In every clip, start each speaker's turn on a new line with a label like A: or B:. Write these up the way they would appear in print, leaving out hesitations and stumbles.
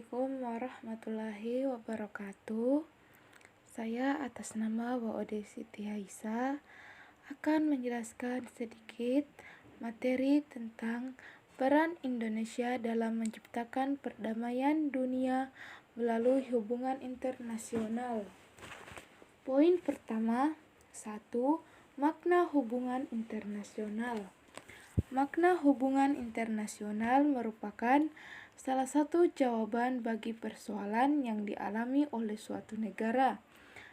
A: Assalamualaikum warahmatullahi wabarakatuh. Saya atas nama Waode Siti Haisa akan menjelaskan sedikit materi tentang peran Indonesia dalam menciptakan perdamaian dunia melalui hubungan internasional. Poin pertama, 1. Makna hubungan internasional. Makna hubungan internasional merupakan salah satu jawaban bagi persoalan yang dialami oleh suatu negara.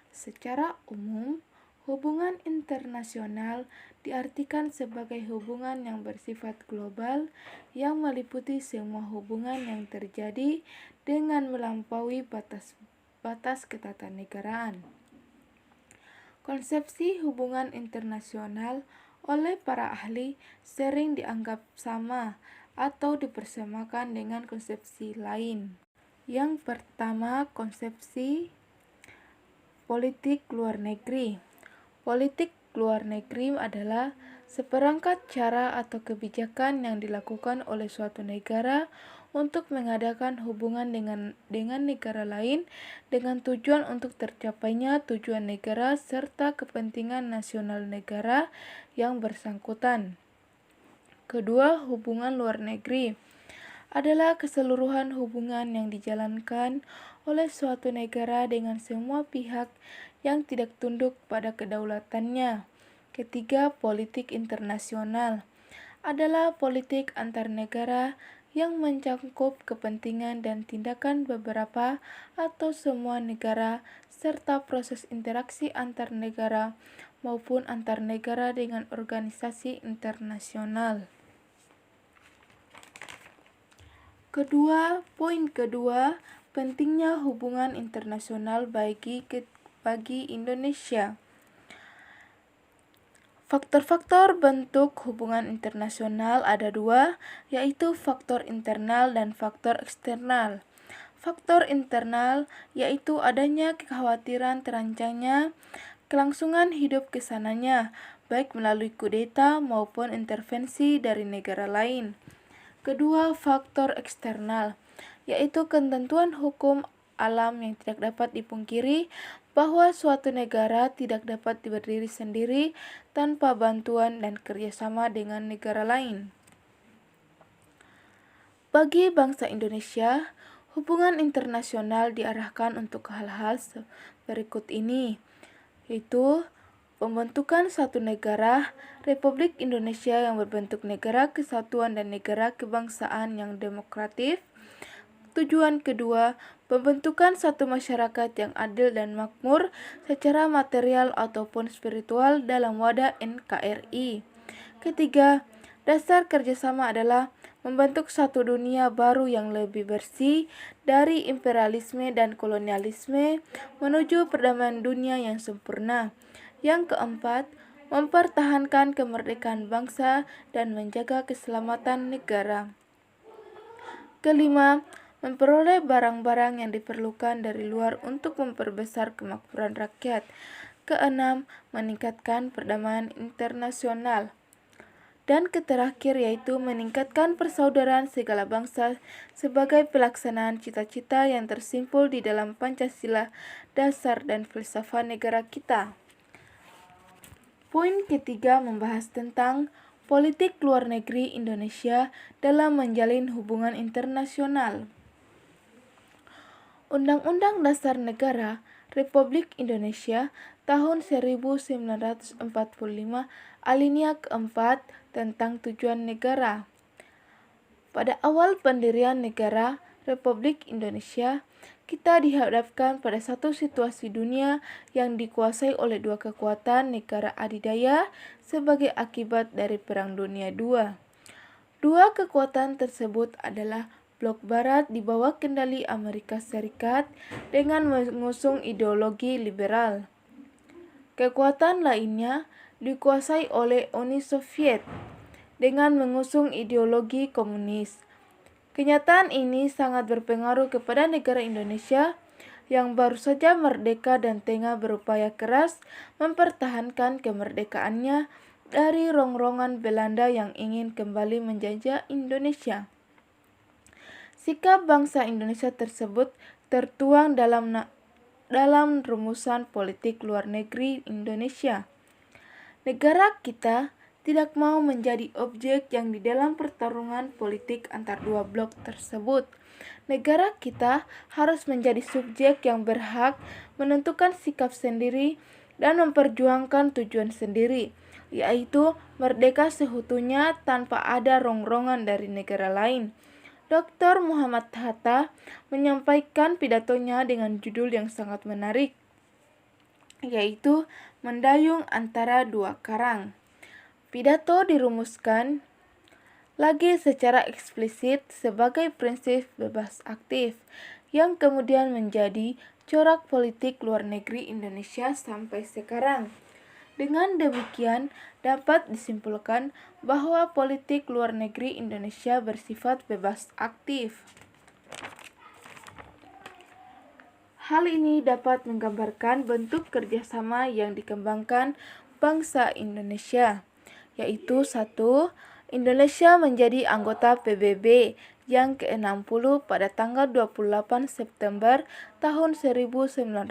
A: Secara umum, hubungan internasional diartikan sebagai hubungan yang bersifat global yang meliputi semua hubungan yang terjadi dengan melampaui batas ketatanegaraan. Konsepsi hubungan internasional oleh para ahli sering dianggap sama atau dipersamakan dengan konsepsi lain. Yang pertama, konsepsi politik luar negeri. Politik luar negeri adalah seperangkat cara atau kebijakan yang dilakukan oleh suatu negara untuk mengadakan hubungan dengan negara lain dengan tujuan untuk tercapainya tujuan negara serta kepentingan nasional negara yang bersangkutan. Kedua, hubungan luar negeri adalah keseluruhan hubungan yang dijalankan oleh suatu negara dengan semua pihak yang tidak tunduk pada kedaulatannya. Ketiga, politik internasional adalah politik antar negara yang mencakup kepentingan dan tindakan beberapa atau semua negara serta proses interaksi antar negara maupun antar negara dengan organisasi internasional. Poin kedua, pentingnya hubungan internasional bagi Indonesia. Faktor-faktor bentuk hubungan internasional ada dua, yaitu faktor internal dan faktor eksternal. Faktor internal yaitu adanya kekhawatiran terancangnya kelangsungan hidup kesananya, baik melalui kudeta maupun intervensi dari negara lain. Kedua, faktor eksternal, yaitu ketentuan hukum alam yang tidak dapat dipungkiri bahwa suatu negara tidak dapat berdiri sendiri tanpa bantuan dan kerjasama dengan negara lain. Bagi bangsa Indonesia, hubungan internasional diarahkan untuk hal-hal berikut ini, yaitu pembentukan satu negara, Republik Indonesia yang berbentuk negara kesatuan dan negara kebangsaan yang demokratis. Tujuan kedua, pembentukan satu masyarakat yang adil dan makmur secara material ataupun spiritual dalam wadah NKRI. Ketiga, dasar kerjasama adalah membentuk satu dunia baru yang lebih bersih dari imperialisme dan kolonialisme menuju perdamaian dunia yang sempurna. Yang keempat, mempertahankan kemerdekaan bangsa dan menjaga keselamatan negara. Kelima, memperoleh barang-barang yang diperlukan dari luar untuk memperbesar kemakmuran rakyat. Keenam, meningkatkan perdamaian internasional. Dan terakhir yaitu meningkatkan persaudaraan segala bangsa sebagai pelaksanaan cita-cita yang tersimpul di dalam Pancasila, dasar dan filsafat negara kita. Poin ketiga membahas tentang politik luar negeri Indonesia dalam menjalin hubungan internasional. Undang-Undang Dasar Negara Republik Indonesia tahun 1945 alinea keempat tentang tujuan negara. Pada awal pendirian negara Republik Indonesia, kita dihadapkan pada satu situasi dunia yang dikuasai oleh dua kekuatan negara adidaya sebagai akibat dari Perang Dunia II. Dua kekuatan tersebut adalah Blok Barat di bawah kendali Amerika Serikat dengan mengusung ideologi liberal. Kekuatan lainnya dikuasai oleh Uni Soviet dengan mengusung ideologi komunis. Kenyataan ini sangat berpengaruh kepada negara Indonesia yang baru saja merdeka dan tengah berupaya keras mempertahankan kemerdekaannya dari rongrongan Belanda yang ingin kembali menjajah Indonesia. Sikap bangsa Indonesia tersebut tertuang dalam rumusan politik luar negeri Indonesia. Negara kita tidak mau menjadi objek yang di dalam pertarungan politik antar dua blok tersebut. Negara kita harus menjadi subjek yang berhak menentukan sikap sendiri dan memperjuangkan tujuan sendiri, yaitu merdeka seutuhnya tanpa ada rongrongan dari negara lain. Dr. Muhammad Hatta menyampaikan pidatonya dengan judul yang sangat menarik, yaitu Mendayung Antara Dua Karang. Pidato dirumuskan lagi secara eksplisit sebagai prinsip bebas aktif, yang kemudian menjadi corak politik luar negeri Indonesia sampai sekarang. Dengan demikian, dapat disimpulkan bahwa politik luar negeri Indonesia bersifat bebas aktif. Hal ini dapat menggambarkan bentuk kerjasama yang dikembangkan bangsa Indonesia, yaitu 1. Indonesia menjadi anggota PBB yang ke-60 pada tanggal 28 September tahun 1950.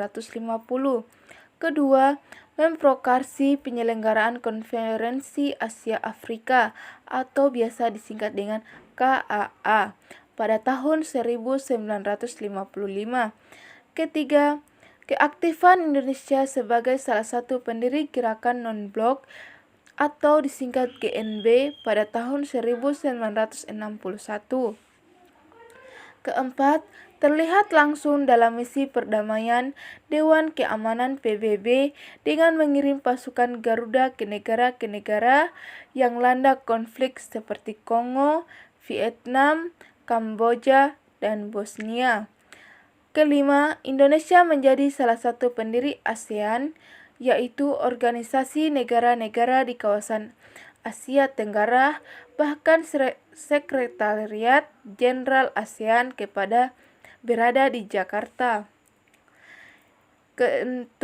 A: Kedua, memprokarsi penyelenggaraan Konferensi Asia Afrika atau biasa disingkat dengan KAA pada tahun 1955. Ketiga, keaktifan Indonesia sebagai salah satu pendiri gerakan non-blok atau disingkat GNB pada tahun 1961. Keempat, terlihat langsung dalam misi perdamaian Dewan Keamanan PBB dengan mengirim pasukan Garuda ke negara-negara yang landa konflik seperti Kongo, Vietnam, Kamboja, dan Bosnia. Kelima, Indonesia menjadi salah satu pendiri ASEAN, yaitu organisasi negara-negara di kawasan Asia Tenggara, bahkan Sekretariat Jenderal ASEAN berada di Jakarta. Keenam,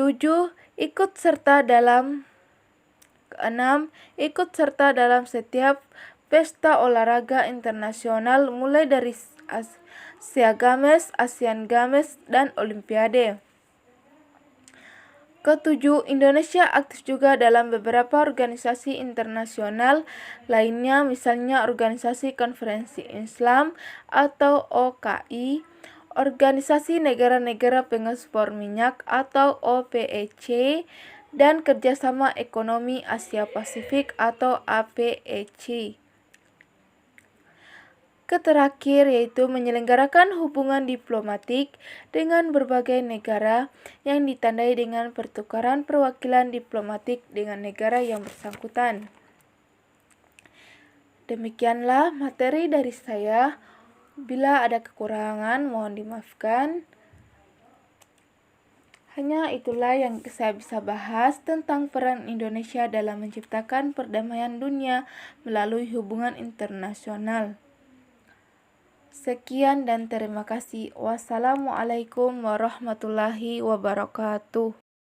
A: ikut serta dalam setiap pesta olahraga internasional mulai dari Asia Games, Asian Games, dan Olimpiade. Ketujuh, Indonesia aktif juga dalam beberapa organisasi internasional lainnya, misalnya Organisasi Konferensi Islam atau OKI, Organisasi Negara-Negara Pengekspor Minyak atau OPEC, dan Kerjasama Ekonomi Asia Pasifik atau APEC. Terakhir, yaitu menyelenggarakan hubungan diplomatik dengan berbagai negara yang ditandai dengan pertukaran perwakilan diplomatik dengan negara yang bersangkutan. Demikianlah materi dari saya. Bila ada kekurangan, mohon dimaafkan. Hanya itulah yang saya bisa bahas tentang peran Indonesia dalam menciptakan perdamaian dunia melalui hubungan internasional. Sekian dan terima kasih. Wassalamualaikum warahmatullahi wabarakatuh.